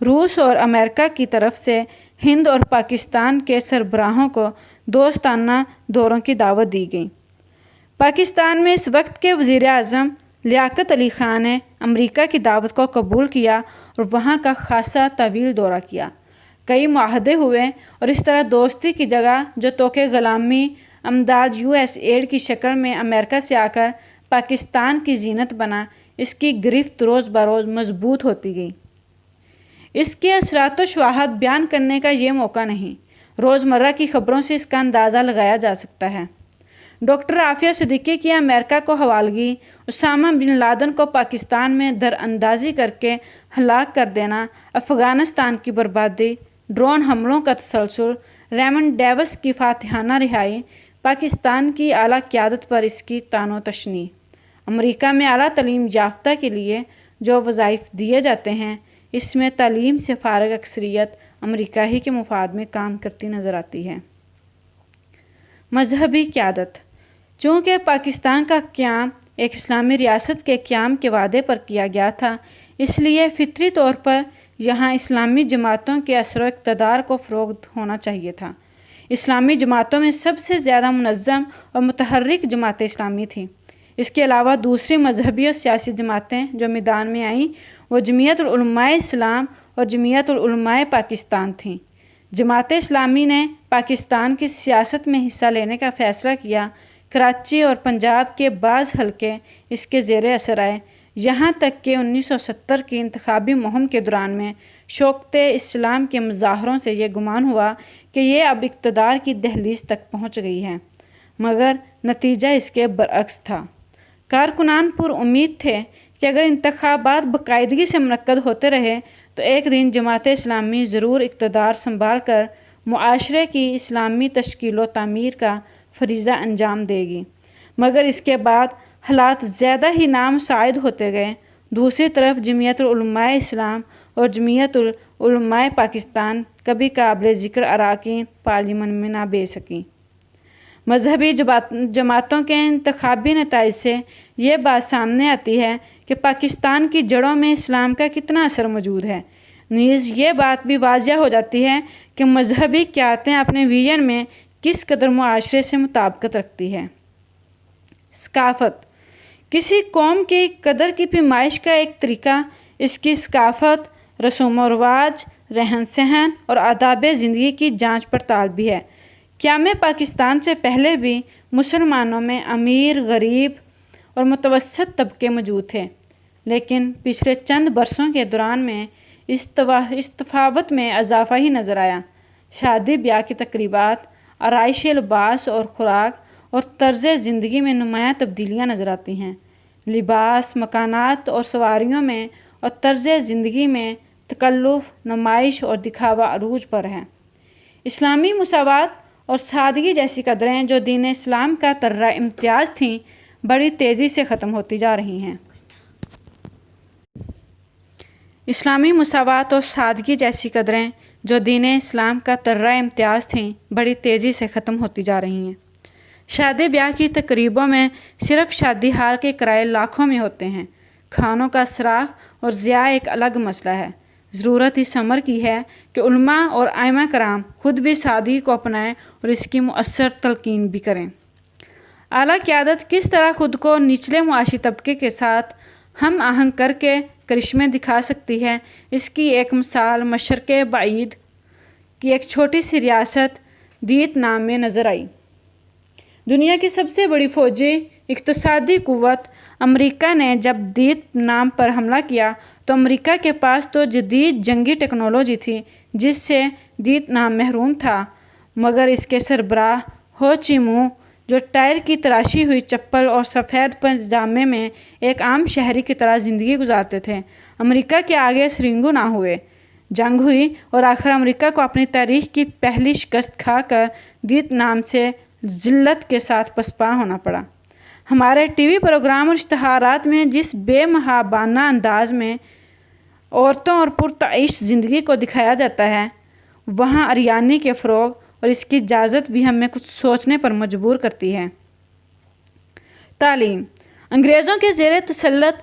روس اور امریکہ کی طرف سے ہند اور پاکستان کے سربراہوں کو دوستانہ دوروں کی دعوت دی گئی۔ پاکستان میں اس وقت کے وزیر اعظم لیاقت علی خان نے امریکہ کی دعوت کو قبول کیا اور وہاں کا خاصا طویل دورہ کیا۔ کئی معاہدے ہوئے اور اس طرح دوستی کی جگہ جو توقع غلامی امداد US ایڈ کی شکل میں امریکہ سے آ کر پاکستان کی زینت بنا، اس کی گرفت روز بروز مضبوط ہوتی گئی۔ اس کے اثرات و شواہد بیان کرنے کا یہ موقع نہیں، روزمرہ کی خبروں سے اس کا اندازہ لگایا جا سکتا ہے۔ ڈاکٹر عافیہ صدیقی کی امریکہ کو حوالگی، اسامہ بن لادن کو پاکستان میں در اندازی کر کے ہلاک کر دینا، افغانستان کی بربادی، ڈرون حملوں کا تسلسل، ریمنڈ ڈیوس کی فاتحانہ رہائی، پاکستان کی اعلیٰ قیادت پر اس کی طعن و تشنیع، امریکہ میں اعلیٰ تعلیم یافتہ کے لیے جو وظائف دیے جاتے ہیں، اس میں تعلیم سے فارغ اکثریت امریکہ ہی کے مفاد میں کام کرتی نظر آتی ہے۔ مذہبی قیادت: چونکہ پاکستان کا قیام ایک اسلامی ریاست کے قیام کے وعدے پر کیا گیا تھا، اس لیے فطری طور پر یہاں اسلامی جماعتوں کے اثر و اقتدار کو فروغ ہونا چاہیے تھا۔ اسلامی جماعتوں میں سب سے زیادہ منظم اور متحرک جماعت اسلامی تھی۔ اس کے علاوہ دوسری مذہبی اور سیاسی جماعتیں جو میدان میں آئیں وہ جمعیت العلماء اسلام اور جمعیت العلماء پاکستان تھیں۔ جماعت اسلامی نے پاکستان کی سیاست میں حصہ لینے کا فیصلہ کیا۔ کراچی اور پنجاب کے بعض حلقے اس کے زیر اثر آئے، یہاں تک کہ 1970 کی انتخابی مہم کے دوران میں شوکت اسلام کے مظاہروں سے یہ گمان ہوا کہ یہ اب اقتدار کی دہلیز تک پہنچ گئی ہے، مگر نتیجہ اس کے برعکس تھا۔ کارکنان پر امید تھے کہ اگر انتخابات باقاعدگی سے منعقد ہوتے رہے تو ایک دن جماعت اسلامی ضرور اقتدار سنبھال کر معاشرے کی اسلامی تشکیل و تعمیر کا فریضہ انجام دے گی، مگر اس کے بعد حالات زیادہ ہی نامساعد ہوتے گئے۔ دوسری طرف جمعیت العلماء اسلام اور جمعیت العلماء پاکستان کبھی قابل ذکر اراکین پارلیمنٹ میں نہ بے سکیں۔ مذہبی جماعتوں کے انتخابی نتائج سے یہ بات سامنے آتی ہے کہ پاکستان کی جڑوں میں اسلام کا کتنا اثر موجود ہے۔ نیز یہ بات بھی واضح ہو جاتی ہے کہ مذہبی قیادتیں اپنے ویژن میں کس قدر معاشرے سے مطابقت رکھتی ہے۔ ثقافت: کسی قوم کی قدر کی پیمائش کا ایک طریقہ اس کی ثقافت، رسوم و رواج، رہن سہن اور آداب زندگی کی جانچ پڑتال بھی ہے۔ قیام پاکستان سے پہلے بھی مسلمانوں میں امیر، غریب اور متوسط طبقے موجود تھے، لیکن پچھلے چند برسوں کے دوران میں اس تفاوت میں اضافہ ہی نظر آیا۔ شادی بیاہ کی تقریبات، آرائشی لباس اور خوراک اور طرز زندگی میں نمایاں تبدیلیاں نظر آتی ہیں۔ لباس، مکانات اور سواریوں میں اور طرز زندگی میں تکلف، نمائش اور دکھاوا عروج پر ہے۔ اسلامی مساوات اور سادگی جیسی قدریں جو دین اسلام کا طرۂ امتیاز تھیں، بڑی تیزی سے ختم ہوتی جا رہی ہیں۔ اسلامی مساوات اور سادگی جیسی قدریں جو دین اسلام کا طرۂ امتیاز تھیں، بڑی تیزی سے ختم ہوتی جا رہی ہیں۔ شادی بیاہ کی تقریبوں میں صرف شادی ہال کے کرائے لاکھوں میں ہوتے ہیں۔ کھانوں کا اسراف اور ضیاع ایک الگ مسئلہ ہے۔ ضرورت اس امر کی ہے کہ علماء اور ائمہ کرام خود بھی سادگی کو اپنائیں اور اس کی مؤثر تلقین بھی کریں۔ اعلیٰ قیادت کس طرح خود کو نچلے معاشی طبقے کے ساتھ ہم آہنگ کر کے کرشمے دکھا سکتی ہے، اس کی ایک مثال مشرق بعید کی ایک چھوٹی سی ریاست دیت نام میں نظر آئی۔ دنیا کی سب سے بڑی فوجی اقتصادی قوت امریکہ نے جب دیت نام پر حملہ کیا تو امریکہ کے پاس تو جدید جنگی ٹیکنالوجی تھی جس سے دیت نام محروم تھا، مگر اس کے سربراہ ہو چی منہ جو ٹائر کی تراشی ہوئی چپل اور سفید پاجامے میں ایک عام شہری کی طرح زندگی گزارتے تھے، امریکہ کے آگے سرنگو نہ ہوئے۔ جنگ ہوئی اور آخر امریکہ کو اپنی تاریخ کی پہلی شکست کھا کر دیت نام سے ذلت کے ساتھ پسپا ہونا پڑا۔ ہمارے ٹی وی پروگرام اور اشتہارات میں جس بے محابانہ انداز میں عورتوں اور پرتعیش زندگی کو دکھایا جاتا ہے، وہاں اریانی کے فروغ اور اس کی اجازت بھی ہمیں کچھ سوچنے پر مجبور کرتی ہے۔ تعلیم: انگریزوں کے زیر تسلط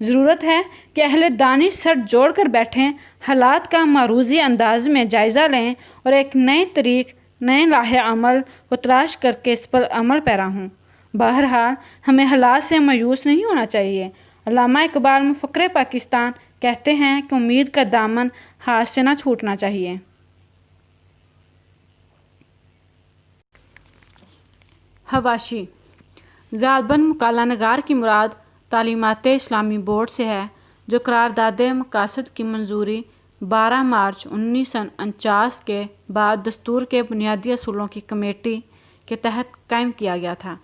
ضرورت ہے کہ اہل دانش سر جوڑ کر بیٹھیں، حالات کا معروضی انداز میں جائزہ لیں اور ایک نئے راہ عمل کو تلاش کر کے اس پر عمل پیرا ہوں۔ بہرحال ہمیں حالات سے مایوس نہیں ہونا چاہیے۔ علامہ اقبال مفکر پاکستان کہتے ہیں کہ امید کا دامن ہاتھ سے نہ چھوٹنا چاہیے۔ حواشی: غالباً مقالہ نگار کی مراد تعلیمات اسلامی بورڈ سے ہے، جو قرارداد مقاصد کی منظوری 12 مارچ 1949 کے بعد دستور کے بنیادی اصولوں کی کمیٹی کے تحت قائم کیا گیا تھا،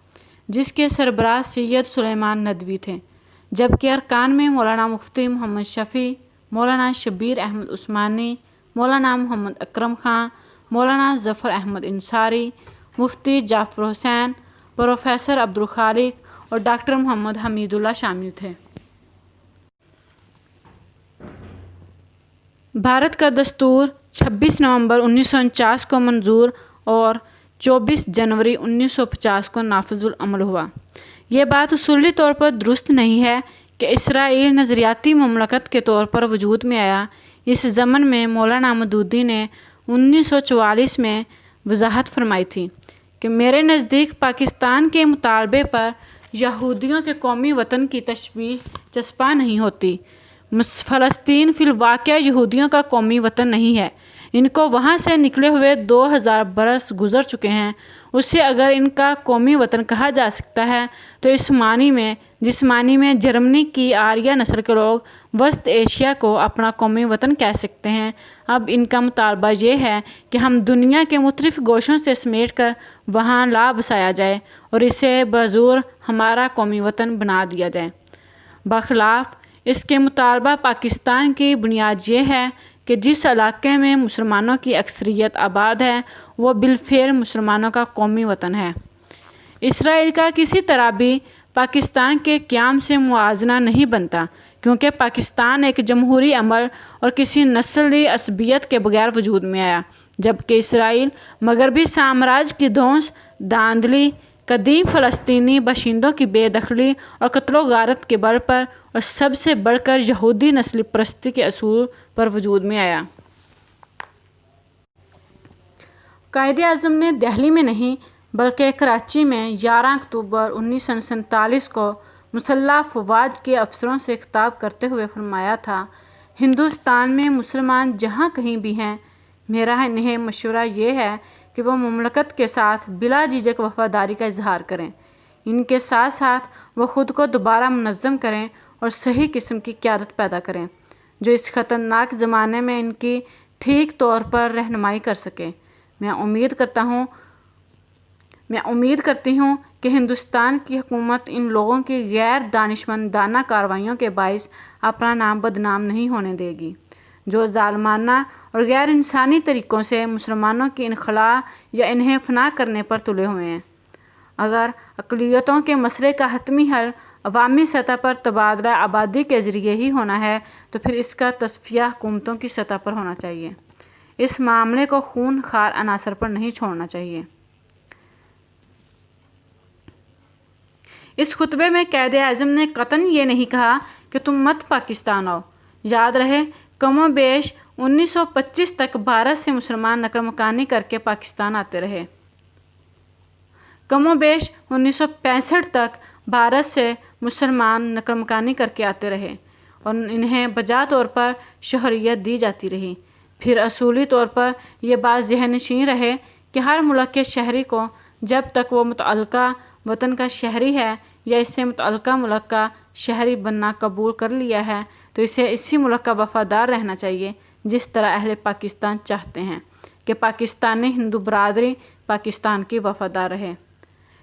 جس کے سربراہ سید سلیمان ندوی تھے، جبکہ ارکان میں مولانا مفتی محمد شفیع، مولانا شبیر احمد عثمانی، مولانا محمد اکرم خان، مولانا ظفر احمد انصاری، مفتی جعفر حسین، پروفیسر عبدالخالق اور ڈاکٹر محمد حمید اللہ شامل تھے۔ بھارت کا دستور 26 نومبر 1949 کو منظور اور 24 جنوری 1950 کو نافذ العمل ہوا۔ یہ بات اصولی طور پر درست نہیں ہے کہ اسرائیل نظریاتی مملکت کے طور پر وجود میں آیا۔ اس ضمن میں مولانا مودودی نے 1944 میں وضاحت فرمائی تھی کہ میرے نزدیک پاکستان کے مطالبے پر یہودیوں کے قومی وطن کی تشبیہ چسپاں نہیں ہوتی۔ فلسطین فی الواقع یہودیوں کا قومی وطن نہیں ہے۔ ان کو وہاں سے نکلے ہوئے 2000 برس گزر چکے ہیں۔ اسے اگر ان کا قومی وطن کہا جا سکتا ہے تو جس معنی میں جرمنی کی آریہ نسل کے لوگ وسط ایشیا کو اپنا قومی وطن کہہ سکتے ہیں، اب ان کا مطالبہ یہ ہے کہ ہم دنیا کے مختلف گوشوں سے سمیٹ کر وہاں لا بسایا جائے اور اسے بزور ہمارا قومی وطن بنا دیا جائے۔ بخلاف اس کے مطالبہ پاکستان کی بنیاد یہ ہے کہ جس علاقے میں مسلمانوں کی اکثریت آباد ہے وہ بالفعل مسلمانوں کا قومی وطن ہے۔ اسرائیل کا کسی طرح بھی پاکستان کے قیام سے موازنہ نہیں بنتا، کیونکہ پاکستان ایک جمہوری عمل اور کسی نسلی عصبیت کے بغیر وجود میں آیا، جبکہ اسرائیل مغربی سامراج کی دھونس دھاندلی، قدیم فلسطینی باشندوں کی بے دخلی اور قتل و غارت کے بل پر اور سب سے بڑھ کر یہودی نسل پرستی کے اصول پر وجود میں آیا۔ قائد اعظم نے دہلی میں نہیں بلکہ کراچی میں 11 اکتوبر 1947 کو مسلح افواج کے افسروں سے خطاب کرتے ہوئے فرمایا تھا، ہندوستان میں مسلمان جہاں کہیں بھی ہیں، میرا انہیں مشورہ یہ ہے کہ وہ مملکت کے ساتھ بلا جھجک وفاداری کا اظہار کریں، ان کے ساتھ ساتھ وہ خود کو دوبارہ منظم کریں اور صحیح قسم کی قیادت پیدا کریں، جو اس خطرناک زمانے میں ان کی ٹھیک طور پر رہنمائی کر سکے۔ میں امید کرتی ہوں کہ ہندوستان کی حکومت ان لوگوں کی غیر دانشمندانہ کارروائیوں کے باعث اپنا نام بدنام نہیں ہونے دے گی، جو ظالمانہ اور غیر انسانی طریقوں سے مسلمانوں کی انخلاء یا انہیں فنا کرنے پر تلے ہوئے ہیں۔ اگر اقلیتوں کے مسئلے کا حتمی حل عوامی سطح پر تبادلہ آبادی کے ذریعے ہی ہونا ہے تو پھر اس کا تصفیہ حکومتوں کی سطح پر ہونا چاہیے۔ اس معاملے کو خون خوار عناصر پر نہیں چھوڑنا چاہیے۔ اس خطبے میں قائد اعظم نے قطعاً یہ نہیں کہا کہ تم مت پاکستان آؤ۔ یاد رہے کم و بیش 1925 تک بھارت سے مسلمان نقل مکانی کر کے پاکستان آتے رہے۔ کم و بیش 1965 تک بھارت سے مسلمان نقل مکانی کر کے آتے رہے اور انہیں بجا طور پر شہریت دی جاتی رہی۔ پھر اصولی طور پر یہ بات ذہن نشین رہے کہ ہر ملک کے شہری کو جب تک وہ متعلقہ وطن کا شہری ہے یا اس سے متعلقہ ملک کا شہری بننا قبول کر لیا ہے تو اسے اسی ملک کا وفادار رہنا چاہیے، جس طرح اہل پاکستان چاہتے ہیں کہ پاکستانی ہندو برادری پاکستان کی وفادار رہے۔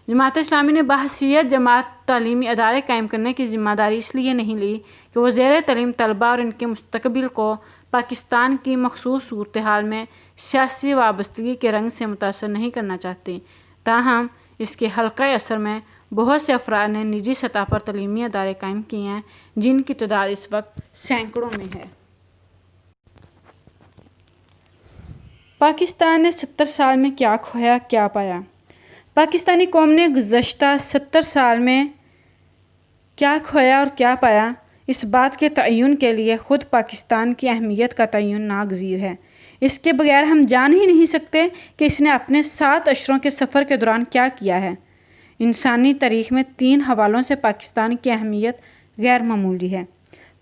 جماعت اسلامی نے بحیثیت جماعت تعلیمی ادارے قائم کرنے کی ذمہ داری اس لیے نہیں لی کہ وہ زیر تعلیم طلباء اور ان کے مستقبل کو پاکستان کی مخصوص صورتحال میں سیاسی وابستگی کے رنگ سے متاثر نہیں کرنا چاہتی، تاہم اس کے حلقہ اثر میں بہت سے افراد نے نجی سطح پر تعلیمی ادارے قائم کیے ہیں، جن کی تعداد اس وقت سینکڑوں میں ہے۔ پاکستان نے 70 سال میں کیا کھویا، کیا پایا؟ پاکستانی قوم نے گزشتہ 70 سال میں کیا کھویا اور کیا پایا، اس بات کے تعین کے لیے خود پاکستان کی اہمیت کا تعین ناگزیر ہے۔ اس کے بغیر ہم جان ہی نہیں سکتے کہ اس نے اپنے 7 اشروں کے سفر کے دوران کیا کیا ہے۔ انسانی تاریخ میں 3 حوالوں سے پاکستان کی اہمیت غیر معمولی ہے۔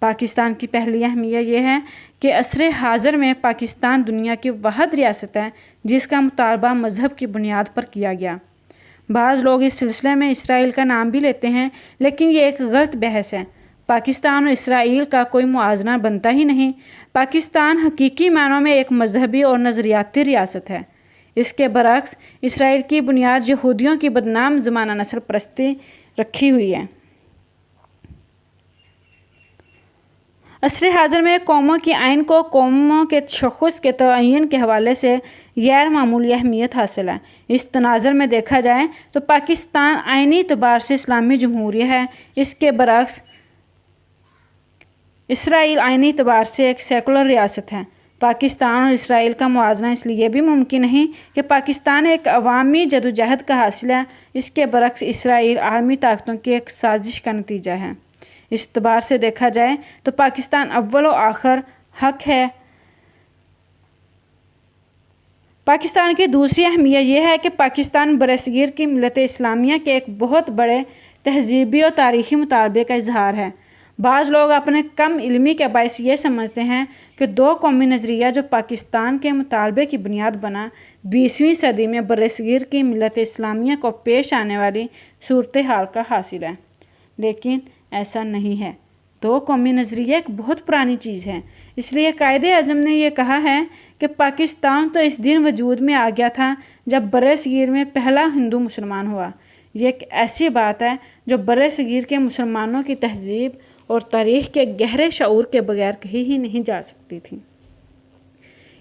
پاکستان کی پہلی اہمیت یہ ہے کہ عصر حاضر میں پاکستان دنیا کی واحد ریاست ہے جس کا مطالبہ مذہب کی بنیاد پر کیا گیا۔ بعض لوگ اس سلسلے میں اسرائیل کا نام بھی لیتے ہیں، لیکن یہ ایک غلط بحث ہے۔ پاکستان اور اسرائیل کا کوئی موازنہ بنتا ہی نہیں۔ پاکستان حقیقی معنوں میں ایک مذہبی اور نظریاتی ریاست ہے۔ اس کے برعکس اسرائیل کی بنیاد یہودیوں کی بدنام زمانہ نسل پرستی رکھی ہوئی ہے۔ عصر حاضر میں قوموں کی آئین کو قوموں کے تشخص کے تعین کے حوالے سے غیر معمولی اہمیت حاصل ہے۔ اس تناظر میں دیکھا جائے تو پاکستان آئینی اعتبار سے اسلامی جمہوریہ ہے۔ اس کے برعکس اسرائیل آئینی اعتبار سے ایک سیکولر ریاست ہے۔ پاکستان اور اسرائیل کا موازنہ اس لیے بھی ممکن نہیں کہ پاکستان ایک عوامی جدوجہد کا حاصل ہے، اس کے برعکس اسرائیل عالمی طاقتوں کی ایک سازش کا نتیجہ ہے۔ اس اعتبار سے دیکھا جائے تو پاکستان اول و آخر حق ہے۔ پاکستان کی دوسری اہمیت یہ ہے کہ پاکستان برصغیر کی ملت اسلامیہ کے ایک بہت بڑے تہذیبی اور تاریخی مطالبے کا اظہار ہے۔ بعض لوگ اپنے کم علمی کے باعث یہ سمجھتے ہیں کہ 2 قومی نظریہ جو پاکستان کے مطالبے کی بنیاد بنا 20ویں صدی میں برصغیر کی ملت اسلامیہ کو پیش آنے والی صورتحال کا حاصل ہے، لیکن ایسا نہیں ہے۔ 2 قومی نظریہ ایک بہت پرانی چیز ہے۔ اس لیے قائد اعظم نے یہ کہا ہے کہ پاکستان تو اس دن وجود میں آ گیا تھا جب برصغیر میں پہلا ہندو مسلمان ہوا۔ یہ ایک ایسی بات ہے جو برصغیر کے مسلمانوں کی تہذیب اور تاریخ کے گہرے شعور کے بغیر کہی ہی نہیں جا سکتی تھی۔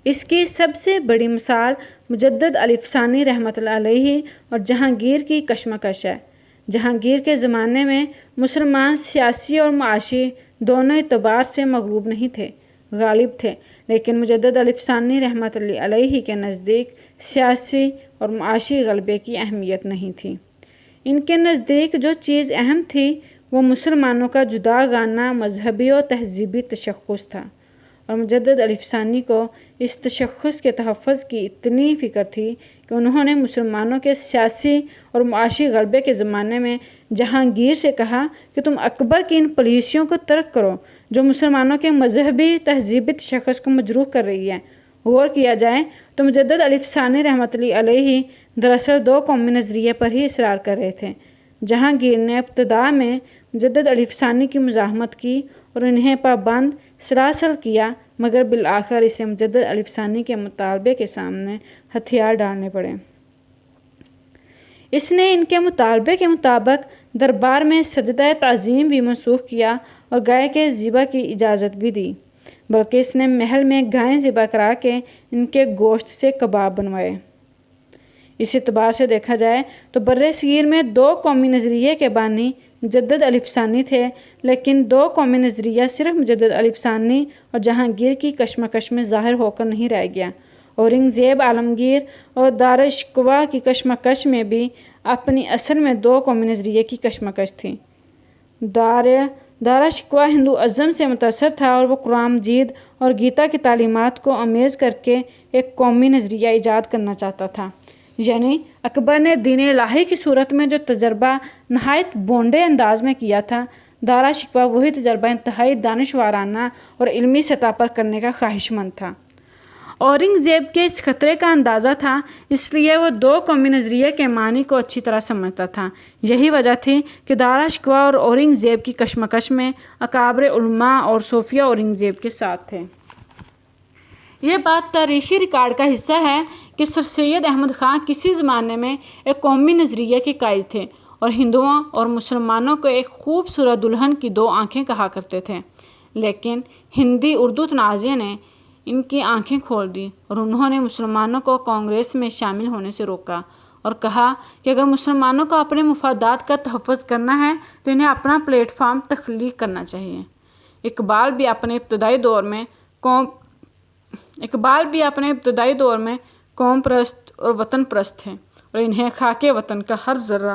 اس کی سب سے بڑی مثال مجدد الف ثانی رحمۃ اللہ علیہ اور جہانگیر کی کشمکش ہے۔ جہانگیر کے زمانے میں مسلمان سیاسی اور معاشی دونوں اعتبار سے مغلوب نہیں تھے، غالب تھے، لیکن مجدد الف ثانی رحمۃ اللہ علیہ کے نزدیک سیاسی اور معاشی غلبے کی اہمیت نہیں تھی۔ ان کے نزدیک جو چیز اہم تھی وہ مسلمانوں کا جداگانہ مذہبی اور تہذیبی تشخص تھا، اور مجدد الف ثانی کو اس تشخص کے تحفظ کی اتنی فکر تھی کہ انہوں نے مسلمانوں کے سیاسی اور معاشی غلبے کے زمانے میں جہانگیر سے کہا کہ تم اکبر کی ان پالیسیوں کو ترک کرو جو مسلمانوں کے مذہبی تہذیبی تشخص کو مجروح کر رہی ہے۔ غور کیا جائے تو مجدد الف ثانی رحمۃ اللہ علیہ دراصل 2 قومی نظریے پر ہی اصرار کر رہے تھے۔ جہانگیر نے ابتدا میں مجدد الف ثانی کی مزاحمت کی اور انہیں پابند سلاسل کیا، مگر بالآخر اسے مجدد الف ثانی کے مطالبے کے سامنے ہتھیار ڈالنے پڑے۔ اس نے ان کے مطالبے کے مطابق دربار میں سجدہ تعظیم بھی منسوخ کیا اور گائے کے ذبح کی اجازت بھی دی، بلکہ اس نے محل میں گائیں ذبح کرا کے ان کے گوشت سے کباب بنوائے۔ اس اعتبار سے دیکھا جائے تو برصغیر میں 2 قومی نظریے کے بانی مجدد الف ثانی تھے، لیکن 2 قومی نظریہ صرف مجدد الف ثانی اور جہانگیر کی کشمکش میں ظاہر ہو کر نہیں رہ گیا۔ اورنگزیب عالمگیر اور داراشکوہ کی کشمکش میں بھی اپنی اصل میں 2 قومی نظریے کی کشمکش تھی۔ داراشکوہ ہندو ازم سے متاثر تھا اور وہ قرآن مجید اور گیتا کی تعلیمات کو آمیز کر کے ایک قومی نظریہ ایجاد کرنا چاہتا تھا، یعنی اکبر نے دین الہی کی صورت میں جو تجربہ نہایت بونڈے انداز میں کیا تھا، داراشکوہ وہی تجربہ انتہائی دانشورانہ اور علمی سطح پر کرنے کا خواہش مند تھا۔ اورنگزیب کے اس خطرے کا اندازہ تھا، اس لیے وہ 2 قومی نظریے کے معنی کو اچھی طرح سمجھتا تھا۔ یہی وجہ تھی کہ داراشکوہ اور اورنگزیب کی کشمکش میں اکابر علماء اور صوفیہ اورنگزیب کے ساتھ تھے۔ یہ بات تاریخی ریکارڈ کا حصہ ہے کہ سر سید احمد خان کسی زمانے میں ایک قومی نظریے کے قائل تھے اور ہندوؤں اور مسلمانوں کو ایک خوبصورت دلہن کی 2 آنکھیں کہا کرتے تھے، لیکن ہندی اردو تنازع نے ان کی آنکھیں کھول دی اور انہوں نے مسلمانوں کو کانگریس میں شامل ہونے سے روکا اور کہا کہ اگر مسلمانوں کو اپنے مفادات کا تحفظ کرنا ہے تو انہیں اپنا پلیٹ فارم تخلیق کرنا چاہیے۔ اقبال بھی اپنے ابتدائی دور میں قوم پرست اور وطن پرست تھے اور انہیں خاک وطن کا ہر ذرہ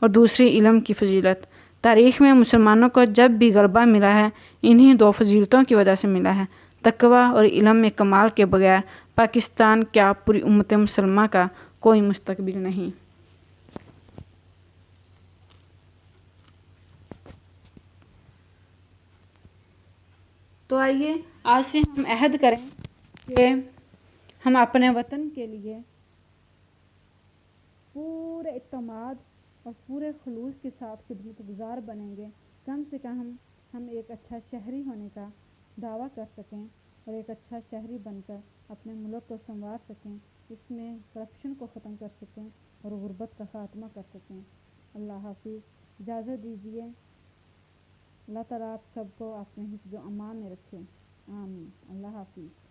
اور دوسری علم کی فضیلت۔ تاریخ میں مسلمانوں کو جب بھی غلبہ ملا ہے انہی دو فضیلتوں کی وجہ سے ملا ہے۔ تقویٰ اور علم میں کمال کے بغیر پاکستان کیا پوری امت مسلمہ کا کوئی مستقبل نہیں۔ تو آئیے آج سے ہم عہد کریں کہ ہم اپنے وطن کے لیے پورے اعتماد اور پورے خلوص کے ساتھ خدمت گزار بنیں گے۔ کم سے کم ہم ایک اچھا شہری ہونے کا دعویٰ کر سکیں اور ایک اچھا شہری بن کر اپنے ملک کو سنوار سکیں، اس میں کرپشن کو ختم کر سکیں اور غربت کا خاتمہ کر سکیں۔ اللہ حافظ، اجازت دیجیے۔ اللہ تعالیٰ آپ سب کو اپنے حفظ و امان میں رکھے، آمین۔ اللہ حافظ۔